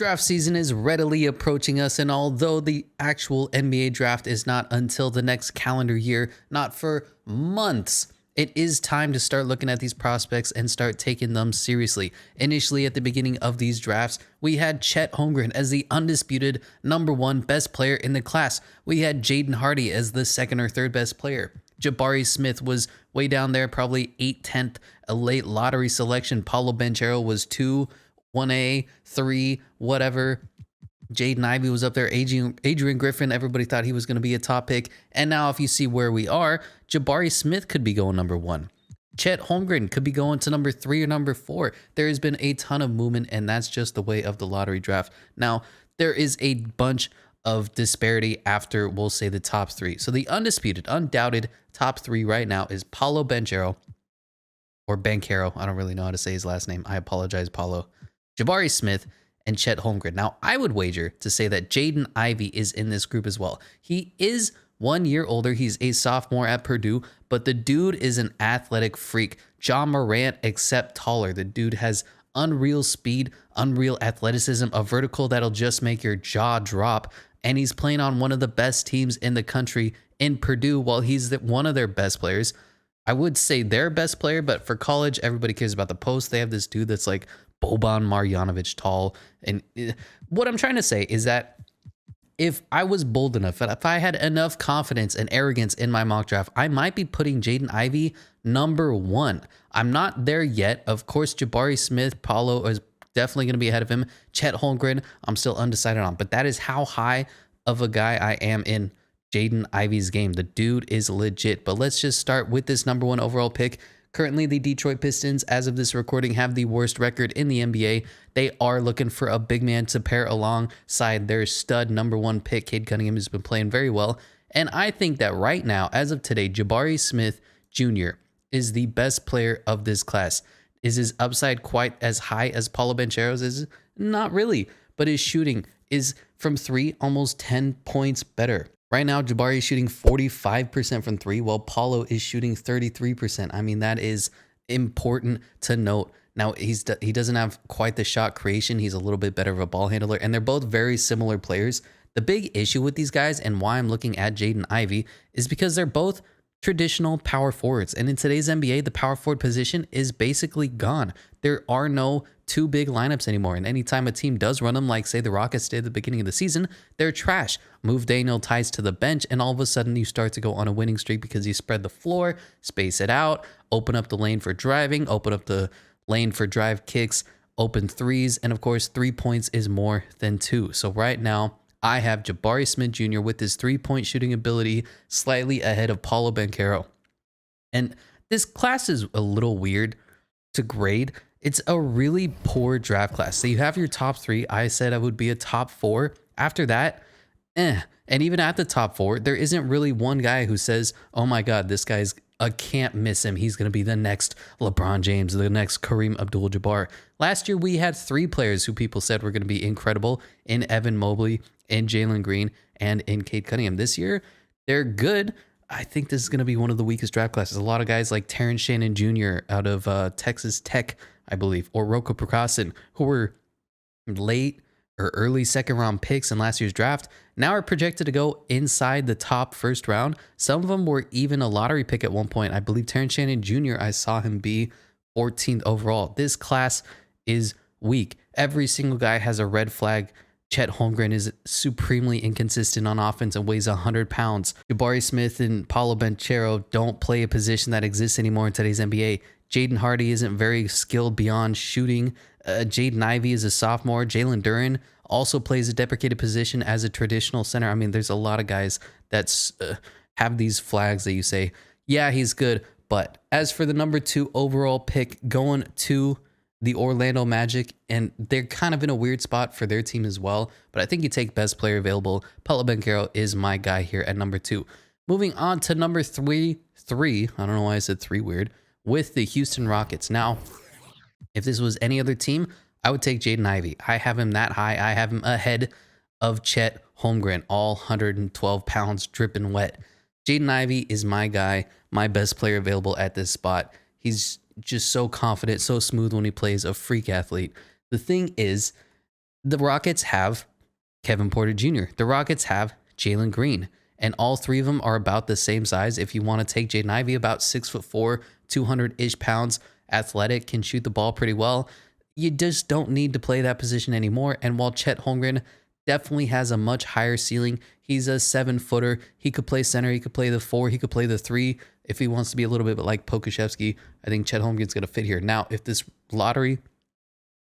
Draft season is readily approaching us, and although the actual NBA draft is not until the next calendar year, not for months, it is time to start looking at these prospects and start taking them seriously. Initially, at the beginning of these drafts, we had Chet Holmgren as the undisputed #1 best player in the class. We had Jaden Hardy as the second or third best player. Jabari Smith was way down there, probably 8th, 10th, a late lottery selection. Paolo Banchero was 2, 1A, 3, whatever. Jaden Ivey was up there. Adrian Griffin, everybody thought he was going to be a top pick. And now if you see where we are, Jabari Smith could be going #1. Chet Holmgren could be going to #3 or #4. There has been a ton of movement, and that's just the way of the lottery draft. Now, there is a bunch of disparity after, we'll say, the top 3. So the undisputed, undoubted top 3 right now is Paolo Banchero, or Banchero. I don't really know how to say his last name. I apologize, Paolo. Jabari Smith, and Chet Holmgren. Now, I would wager to say that Jaden Ivey is in this group as well. He is 1 year older. He's a sophomore at Purdue, but the dude is an athletic freak. John Morant, except taller. The dude has unreal speed, unreal athleticism, a vertical that'll just make your jaw drop, and he's playing on one of the best teams in the country in Purdue while he's one of their best players. I would say their best player, but for college, everybody cares about the post. They have this dude that's like Boban Marjanovic tall. And what I'm trying to say is that if I was bold enough, if I had enough confidence and arrogance in my mock draft, I might be putting Jaden Ivey #1. I'm not there yet. Of course, Jabari Smith, Paulo is definitely going to be ahead of him. Chet Holmgren, I'm still undecided on. But that is how high of a guy I am in Jaden Ivey's game. The dude is legit. But let's just start with this #1 overall pick. Currently, the Detroit Pistons, as of this recording, have the worst record in the NBA. They are looking for a big man to pair alongside their stud #1 pick. Cade Cunningham has been playing very well. And I think that right now, as of today, Jabari Smith Jr. is the best player of this class. Is his upside quite as high as Paolo Banchero's? Is not really, but his shooting is from 3 almost 10 points better. Right now, Jabari is shooting 45% from 3, while Paulo is shooting 33%. I mean, that is important to note. Now, he doesn't have quite the shot creation. He's a little bit better of a ball handler, and they're both very similar players. The big issue with these guys and why I'm looking at Jaden Ivey is because they're both traditional power forwards. And in today's NBA, the power forward position is basically gone. There are no 2 big lineups anymore. And anytime a team does run them, like say the Rockets did at the beginning of the season, they're trash. Move Daniel Tice to the bench, and all of a sudden you start to go on a winning streak because you spread the floor, space it out, open up the lane for driving, open up the lane for drive kicks, open threes, and of course 3 points is more than 2. So right now, I have Jabari Smith Jr. with his 3-point shooting ability slightly ahead of Paolo Banchero. And this class is a little weird to grade. It's a really poor draft class. So you have your top 3. I said I would be a top 4. After that, And even at the top 4, there isn't really one guy who says, oh my God, this guy's can't miss him. He's going to be the next LeBron James, the next Kareem Abdul-Jabbar. Last year, we had 3 players who people said were going to be incredible in Evan Mobley, in Jalen Green, and in Cade Cunningham. This year, they're good. I think this is going to be one of the weakest draft classes. A lot of guys like Terrence Shannon Jr. out of Texas Tech, I believe, or Roko Prakasin, who were late or early second-round picks in last year's draft, now are projected to go inside the top first round. Some of them were even a lottery pick at one point. I believe Terrence Shannon Jr., I saw him be 14th overall. This class is weak. Every single guy has a red flag. Chet Holmgren is supremely inconsistent on offense and weighs 100 pounds. Jabari Smith and Paolo Banchero don't play a position that exists anymore in today's NBA. Jaden Hardy isn't very skilled beyond shooting. Jaden Ivey is a sophomore. Jalen Duren also plays a deprecated position as a traditional center. I mean, there's a lot of guys that have these flags that you say, yeah, he's good. But as for the number 2 overall pick going to the Orlando Magic, and they're kind of in a weird spot for their team as well, but I think you take best player available. Paolo Banchero is my guy here at number 2. Moving on to number 3, I don't know why I said 3 weird, with the Houston Rockets. Now, if this was any other team, I would take Jaden Ivey. I have him that high. I have him ahead of Chet Holmgren, all 112 pounds, dripping wet. Jaden Ivey is my guy, my best player available at this spot. He's just so confident, so smooth when he plays, a freak athlete. The thing is, The Rockets have Kevin Porter Jr. The Rockets have Jalen Green. And all three of them are about the same size. If you want to take Jaden Ivey, about 6'4", 200-ish pounds, athletic, can shoot the ball pretty well. You just don't need to play that position anymore. And while Chet Holmgren definitely has a much higher ceiling, he's a 7-footer. He could play center. He could play the 4. He could play the 3. If he wants to be a little bit like Pokusevski, I think Chet Holmgren's going to fit here. Now, if this lottery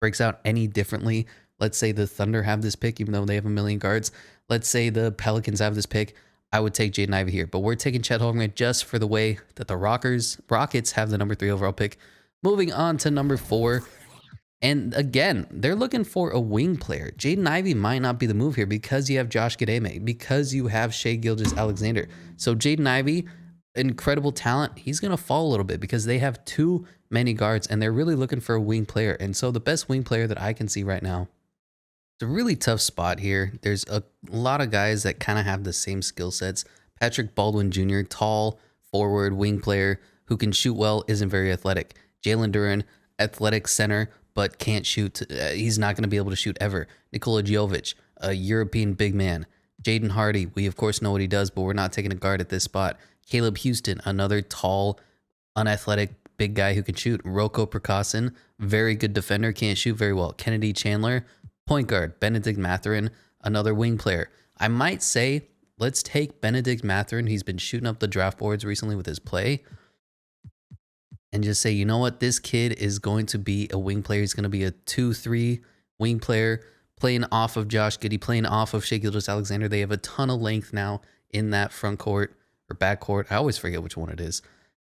breaks out any differently, let's say the Thunder have this pick, even though they have a million guards. Let's say the Pelicans have this pick. I would take Jaden Ivey here, but we're taking Chet Holmgren just for the way that the Rockets have the number 3 overall pick. Moving on to number 4. And again, they're looking for a wing player. Jaden Ivey might not be the move here because you have Josh Giddey, because you have Shai Gilgeous-Alexander. So Jaden Ivey, incredible talent, he's going to fall a little bit because they have too many guards and they're really looking for a wing player. And so the best wing player that I can see right now, it's a really tough spot here. There's a lot of guys that kind of have the same skill sets. Patrick Baldwin Jr., tall, forward, wing player who can shoot well, isn't very athletic. Jalen Duren, athletic center, but can't shoot. He's not going to be able to shoot ever. Nikola Jovic, a European big man. Jaden Hardy, we of course know what he does, but we're not taking a guard at this spot. Caleb Houston, another tall, unathletic, big guy who can shoot. Rocco Percassin, very good defender, can't shoot very well. Kennedy Chandler, point guard. Benedict Mathurin, another wing player. I might say, let's take Benedict Mathurin. He's been shooting up the draft boards recently with his play. And just say, you know what? This kid is going to be a wing player. He's going to be a 2-3 wing player, playing off of Josh Giddey, playing off of Shai Gilgeous-Alexander. They have a ton of length now in that front court or back court. I always forget which one it is.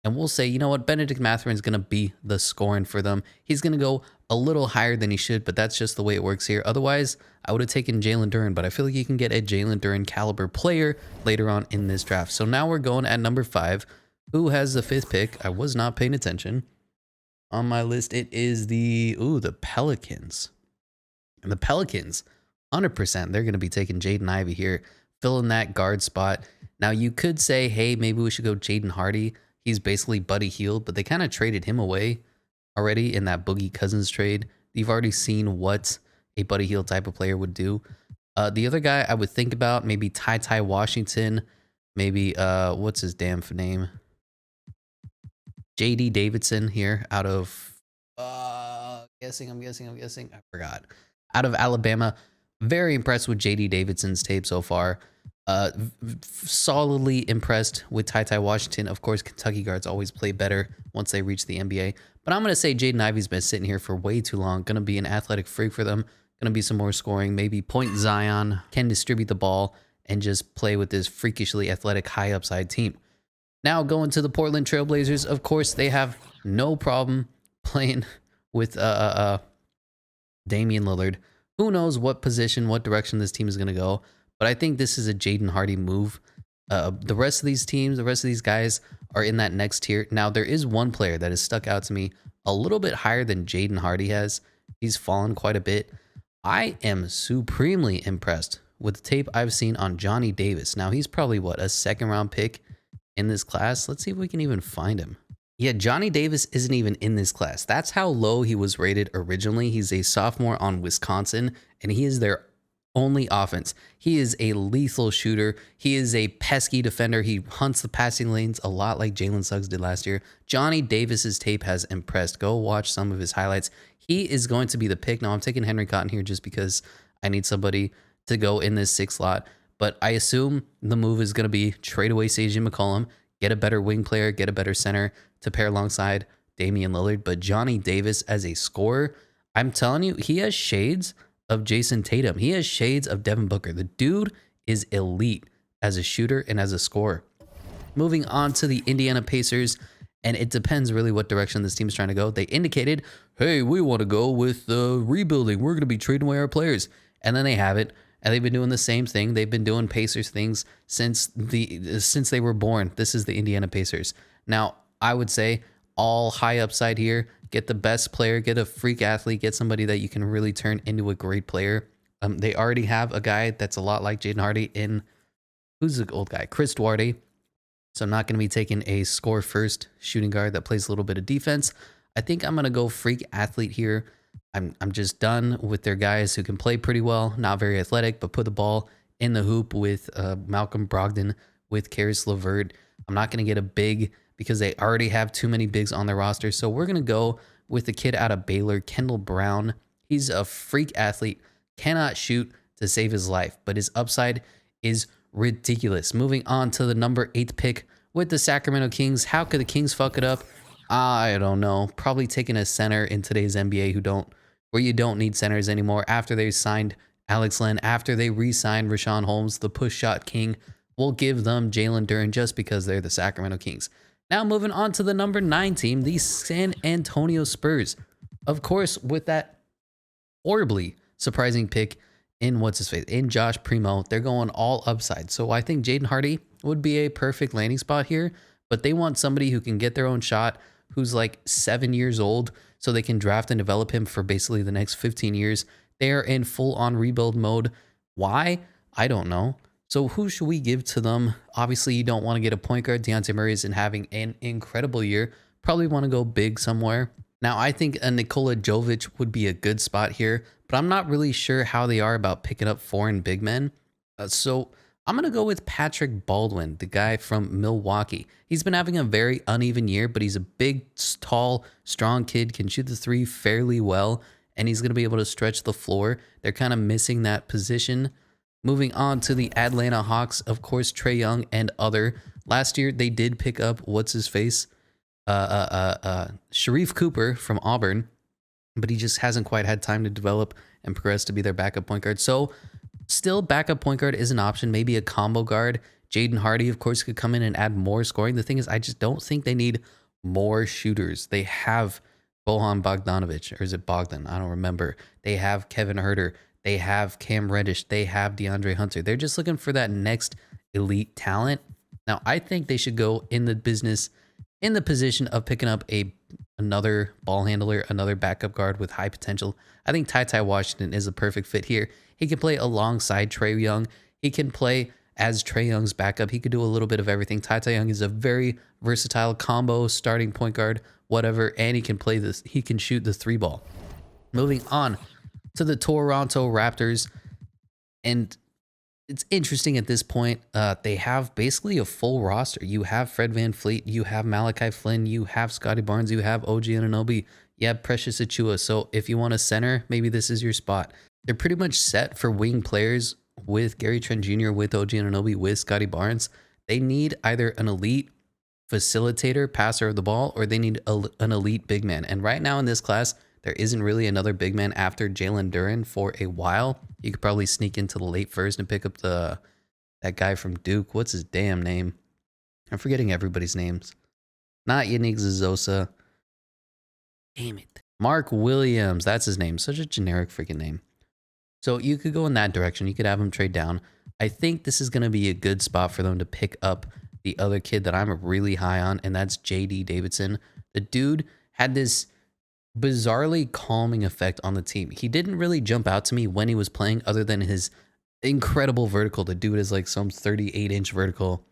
And we'll say, you know what? Benedict Mathurin is going to be the scoring for them. He's going to go a little higher than he should, but that's just the way it works here. Otherwise, I would have taken Jalen Duren, but I feel like you can get a Jalen Duren caliber player later on in this draft. So now we're going at number 5. Who has the 5th pick? I was not paying attention. On my list, it is the Pelicans. And the Pelicans, 100%, they're going to be taking Jaden Ivey here, filling that guard spot. Now, you could say, hey, maybe we should go Jaden Hardy. He's basically Buddy Hield, but they kind of traded him away already in that Boogie Cousins trade. You've already seen what a Buddy Hield type of player would do. The other guy I would think about, maybe Ty Washington, maybe, what's his damn name? JD Davidson here out of, I'm guessing, I forgot. Out of Alabama. Very impressed with JD Davidson's tape so far. Solidly impressed with Ty Washington. Of course, Kentucky guards always play better once they reach the NBA. But I'm going to say Jaden Ivey's been sitting here for way too long. Going to be an athletic freak for them. Going to be some more scoring. Maybe point Zion, can distribute the ball, and just play with this freakishly athletic high upside team. Now going to the Portland Trailblazers. Of course, they have no problem playing with Damian Lillard. Who knows what position, what direction this team is going to go. But I think this is a Jaden Hardy move. The rest of these teams, the rest of these guys are in that next tier. Now, there is one player that has stuck out to me a little bit higher than Jaden Hardy has. He's fallen quite a bit. I am supremely impressed with the tape I've seen on Johnny Davis. Now, he's probably, what, a second-round pick in this class? Let's see if we can even find him. Yeah, Johnny Davis isn't even in this class. That's how low he was rated originally. He's a sophomore on Wisconsin, and he is their only offense. He is a lethal shooter. He is a pesky defender. He hunts the passing lanes a lot like Jalen Suggs did last year. Johnny Davis's tape has impressed. Go watch some of his highlights. He is going to be the pick. Now, I'm taking Henry Cotton here just because I need somebody to go in this 6th slot. But I assume the move is going to be trade away CJ McCollum, get a better wing player, get a better center to pair alongside Damian Lillard. But Johnny Davis as a scorer, I'm telling you, he has shades of Jason Tatum. He has shades of Devin Booker. The dude is elite as a shooter and as a scorer. Moving on to the Indiana Pacers, and it depends really what direction this team is trying to go. They indicated, hey, we want to go with rebuilding. We're going to be trading away our players. And then they haven't. And they've been doing the same thing. They've been doing Pacers things since they were born. This is the Indiana Pacers. Now, I would say all high upside here. Get the best player. Get a freak athlete. Get somebody that you can really turn into a great player. They already have a guy that's a lot like Jaden Hardy in, who's the old guy? Chris Duarte. So I'm not going to be taking a score first shooting guard that plays a little bit of defense. I think I'm going to go freak athlete here. I'm just done with their guys who can play pretty well, not very athletic, but put the ball in the hoop with Malcolm Brogdon, with Karis LeVert. I'm not going to get a big because they already have too many bigs on their roster. So we're going to go with the kid out of Baylor, Kendall Brown. He's a freak athlete, cannot shoot to save his life, but his upside is ridiculous. Moving on to the number 8 pick with the Sacramento Kings. How could the Kings fuck it up? I don't know. Probably taking a center in today's NBA where you don't need centers anymore after they signed Alex Len, after they re-signed Rashawn Holmes, the push shot king. We'll give them Jalen Duren just because they're the Sacramento Kings. Now moving on to the number 9 team, the San Antonio Spurs. Of course, with that horribly surprising pick in Josh Primo, they're going all upside. So I think Jaden Hardy would be a perfect landing spot here, but they want somebody who can get their own shot, who's like 7 years old, so they can draft and develop him for basically the next 15 years. They are in full-on rebuild mode. Why? I don't know. So who should we give to them? Obviously, you don't want to get a point guard. Dejounte Murray isn't having an incredible year. Probably want to go big somewhere. Now, I think a Nikola Jovic would be a good spot here, but I'm not really sure how they are about picking up foreign big men. So I'm going to go with Patrick Baldwin, the guy from Milwaukee. He's been having a very uneven year, but he's a big, tall, strong kid, can shoot the three fairly well, and he's going to be able to stretch the floor. They're kind of missing that position. Moving on to the Atlanta Hawks, of course, Trae Young and other. Last year, they did pick up, what's-his-face? Sharif Cooper from Auburn, but he just hasn't quite had time to develop and progress to be their backup point guard. So still backup point guard is an option, maybe a combo guard. Jaden Hardy, of course, could come in and add more scoring. The thing is, I just don't think they need more shooters. They have Bojan Bogdanovic, or is it Bogdan? I don't remember. They have Kevin Huerter. They have Cam Reddish. They have DeAndre Hunter. They're just looking for that next elite talent. Now, I think they should go in the position of picking up another ball handler, another backup guard with high potential. I think Ty Washington is a perfect fit here. He can play alongside Trae Young. He can play as Trae Young's backup. He could do a little bit of everything. Ty Young is a very versatile combo starting point guard, whatever, and he can play this. He can shoot the 3 ball. Moving on to the Toronto Raptors, and it's interesting at this point. They have basically a full roster. You have Fred VanVleet, you have Malachi Flynn, you have Scotty Barnes, you have OG Anunoby, you have Precious Achiuwa. So if you want a center, maybe this is your spot. They're pretty much set for wing players with Gary Trent Jr., with OG Anunoby, with Scotty Barnes. They need either an elite facilitator, passer of the ball, or they need an elite big man. And right now in this class, there isn't really another big man after Jalen Duren for a while. You could probably sneak into the late first and pick up that guy from Duke. What's his damn name? I'm forgetting everybody's names. Not Yannick Zazosa. Damn it. Mark Williams. That's his name. Such a generic freaking name. So you could go in that direction. You could have him trade down. I think this is going to be a good spot for them to pick up the other kid that I'm really high on, and that's JD Davidson. The dude had this bizarrely calming effect on the team. He didn't really jump out to me when he was playing other than his incredible vertical. The dude is like some 38-inch vertical,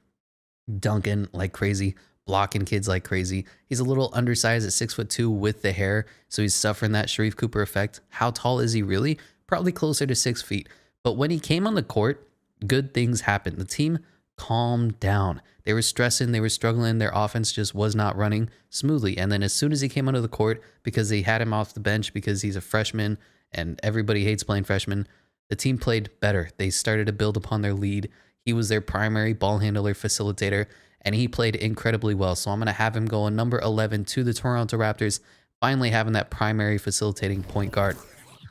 dunking like crazy, blocking kids like crazy. He's a little undersized at 6'2" with the hair, so he's suffering that Sharif Cooper effect. How tall is he really? Probably closer to 6 feet. But when he came on the court, good things happened. The team calmed down. They were stressing, they were struggling, their offense just was not running smoothly. And then as soon as he came onto the court, because they had him off the bench because he's a freshman and everybody hates playing freshmen, the team played better. They started to build upon their lead. He was their primary ball handler, facilitator, and he played incredibly well. So I'm going to have him going number 11 to the Toronto Raptors, finally having that primary facilitating point guard.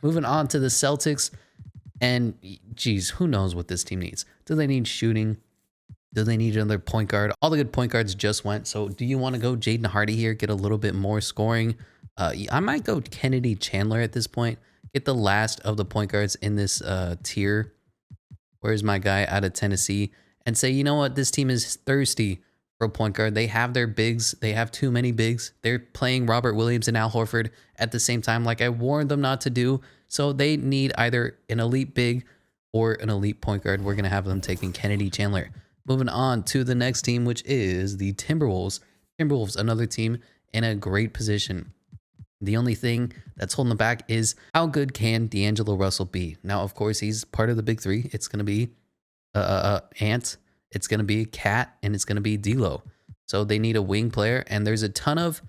Moving on to the Celtics, and geez, who knows what this team needs? Do they need shooting? Do they need another point guard? All the good point guards just went. So do you want to go Jaden Hardy here, get a little bit more scoring? I might go Kennedy Chandler at this point. Get the last of the point guards in this tier. Where's my guy out of Tennessee? And say, you know what? This team is thirsty for a point guard. They have their bigs. They have too many bigs. They're playing Robert Williams and Al Horford at the same time, like I warned them not to do. So they need either an elite big or an elite point guard. We're going to have them taking Kennedy Chandler. Moving on to the next team, which is the Timberwolves. Timberwolves, another team in a great position. The only thing that's holding them back is how good can D'Angelo Russell be? Now, of course, he's part of the big three. It's going to be Ant, it's going to be Cat, and it's going to be D'Lo. So they need a wing player, and there's a ton of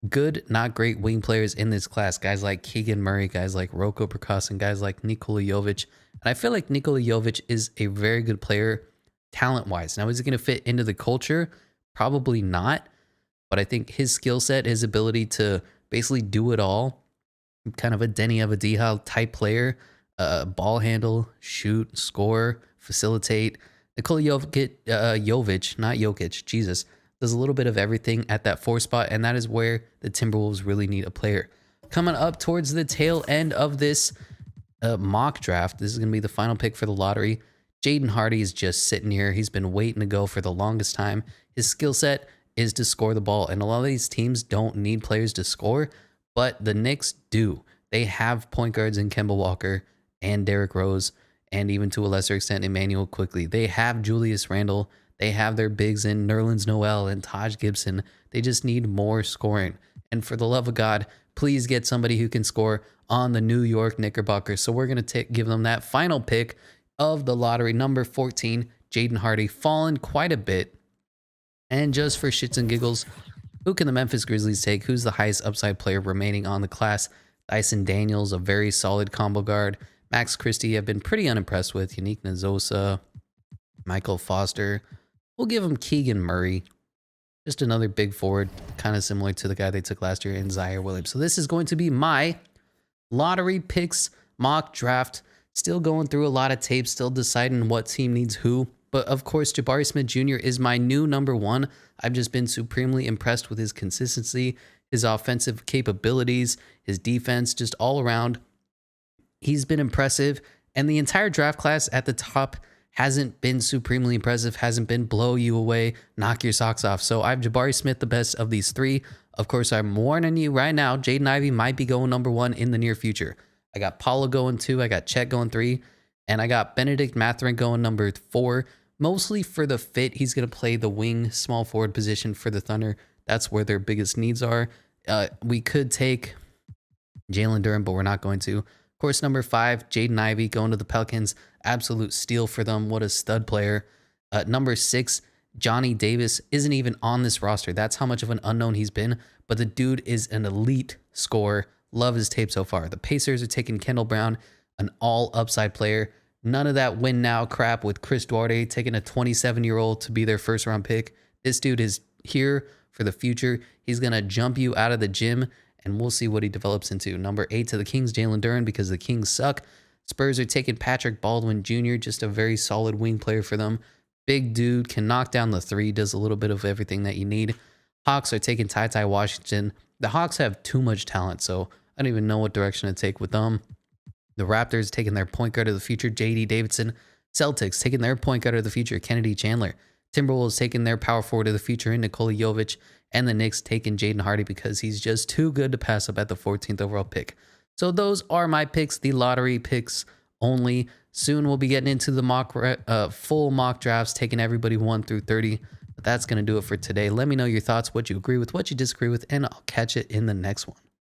good, not great wing players in this class. Guys like Keegan Murray, guys like Roko Prakasin, guys like Nikola Jovic. And I feel like Nikola Jovic is a very good player talent-wise. Now, is he going to fit into the culture? Probably not. But I think his skill set, his ability to basically do it all, kind of a Denny Avdija type player, ball handle, shoot, score, facilitate. Nikola Jovic, not Jokic, Jesus, does a little bit of everything at that 4 spot, and that is where the Timberwolves really need a player. Coming up towards the tail end of this mock draft, this is going to be the final pick for the lottery. Jaden Hardy is just sitting here. He's been waiting to go for the longest time. His skill set is to score the ball, and a lot of these teams don't need players to score, but the Knicks do. They have point guards in Kemba Walker and Derrick Rose, and even to a lesser extent, Emmanuel Quickley. They have Julius Randle. They have their bigs in Nerlens Noel and Taj Gibson. They just need more scoring. And for the love of God, please get somebody who can score on the New York Knickerbockers. So we're going to give them that final pick of the lottery, number 14, Jaden Hardy, fallen quite a bit. And just for shits and giggles, who can the Memphis Grizzlies take? Who's the highest upside player remaining on the class? Dyson Daniels, a very solid combo guard. Max Christie, I've been pretty unimpressed with. Yannick Nzosa, Michael Foster. We'll give him Keegan Murray. Just another big forward, kind of similar to the guy they took last year in Zaire Williams. So this is going to be my lottery picks mock draft. Still going through a lot of tape, still deciding what team needs who. But of course, Jabari Smith Jr. is my new number 1. I've just been supremely impressed with his consistency, his offensive capabilities, his defense, just all around. He's been impressive. And the entire draft class at the top hasn't been supremely impressive, hasn't been blow you away, knock your socks off. So I have Jabari Smith, the best of these 3. Of course, I'm warning you right now, Jaden Ivey might be going number 1 in the near future. I got Paolo going 2, I got Chet going 3, and I got Benedict Mathurin going number 4. Mostly for the fit, he's going to play the wing small forward position for the Thunder. That's where their biggest needs are. We could take Jalen Duren, but we're not going to. Of course, number 5, Jaden Ivey going to the Pelicans. Absolute steal for them. What a stud player. Number 6, Johnny Davis isn't even on this roster. That's how much of an unknown he's been. But the dude is an elite scorer. Love his tape so far. The Pacers are taking Kendall Brown, an all upside player. None of that win now crap with Chris Duarte taking a 27-year-old to be their first round pick. This dude is here for the future. He's going to jump you out of the gym, and we'll see what he develops into. Number 8 to the Kings, Jalen Duren, because the Kings suck. Spurs are taking Patrick Baldwin Jr., just a very solid wing player for them. Big dude, can knock down the 3, does a little bit of everything that you need. Hawks are taking Ty Washington. The Hawks have too much talent, so I don't even know what direction to take with them. The Raptors taking their point guard of the future, JD Davidson. Celtics taking their point guard of the future, Kennedy Chandler. Timberwolves taking their power forward of the future in Nikola Jovic. And the Knicks taking Jaden Hardy because he's just too good to pass up at the 14th overall pick. So those are my picks, the lottery picks only. Soon we'll be getting into the full mock drafts, taking everybody 1 through 30. But that's going to do it for today. Let me know your thoughts, what you agree with, what you disagree with, and I'll catch it in the next one.